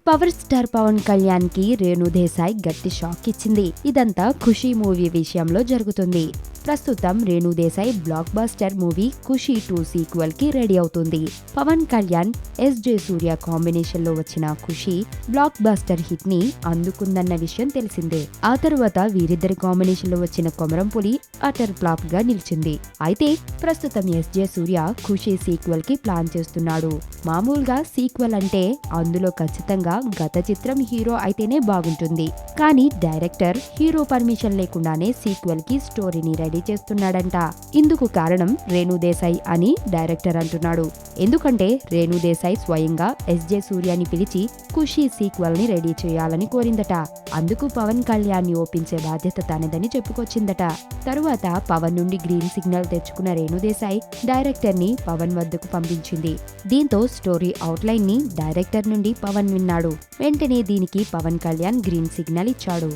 Power star Pawan Kalyan కి రేణు దేశాయ్ గట్టి shock ఇచ్చింది. ఇదంతా ఖుషీ మూవీ విషయంలో జరుగుతుంది. ప్రస్తుతం Renu Desai blockbuster movie Kushi 2 sequel కి రెడీ అవుతుంది. పవన్ కళ్యాణ్, ఎస్జే సూర్య కాంబినేషన్ లో వచ్చిన ఖుషీ బ్లాక్ బస్టర్ హిట్ ని అందుకుందన్న విషయం తెలిసిందే. ఆ తర్వాత వీరిద్దరి కాంబినేషన్ లో వచ్చిన కొమరంపులి అటర్ ఫ్లాప్ గా నిలిచింది. అయితే ప్రస్తుతం ఎస్జే సూర్య ఖుషీ సీక్వెల్ కి ప్లాన్ చేస్తున్నాడు. మామూలుగా సీక్వెల్ అంటే అందులో ఖచ్చితంగా గత చిత్రం హీరో అయితేనే బాగుంటుంది. కానీ డైరెక్టర్ హీరో పర్మిషన్ లేకుండానే సీక్వెల్ కి స్టోరీని రెడీ చేస్తున్నాడంట. ఇందుకు కారణం రేణు దేశాయ్ అని డైరెక్టర్ అంటున్నాడు. ఎందుకంటే రేణు దేశాయ్ స్వయంగా ఎస్జే సూర్యని పిలిచి ఖుషీ సీక్వెల్ ని రెడీ చేయాలని కోరిందట. అందుకు పవన్ కళ్యాణ్ ని ఒప్పించే బాధ్యత తనదని చెప్పుకొచ్చిందట. తరువాత పవన్ నుండి గ్రీన్ సిగ్నల్ తెచ్చుకున్న రేణు దేశాయ్ డైరెక్టర్ ని పవన్ వద్దకు పంపించింది. దీంతో స్టోరీ అవుట్లైన్ ని డైరెక్టర్ నుండి పవన్ విన్నాడు. వెంటనే దీనికి పవన్ కళ్యాణ్ గ్రీన్ సిగ్నల్ ఇచ్చాడు.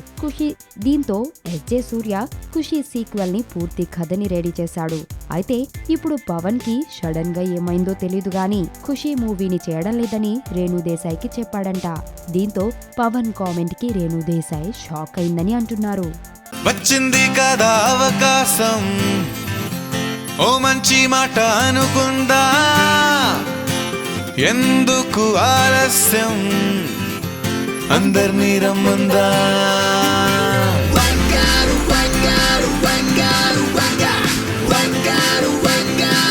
దీంతో ఎస్జే సూర్య ఖుషీ సీక్వెల్ ని పూర్తి కథని రెడీ చేశాడు. అయితే ఇప్పుడు పవన్ కి సడన్ గా ఏమైందో తెలీదు గాని ఖుషీ మూవీని చేయడం లేదని రేణు దేశాయ్ కి చెప్పాడంట. దీంతో పవన్ కామెంట్ కి రేణు దేశాయ్ షాక్ అయిందని అంటున్నారు. వచ్చింది కదా అవకాశం, ఓ మంచి మాట అనుకుందా, ఎందుకు ఆలస్యం, అందర్నీ రమ్మందా.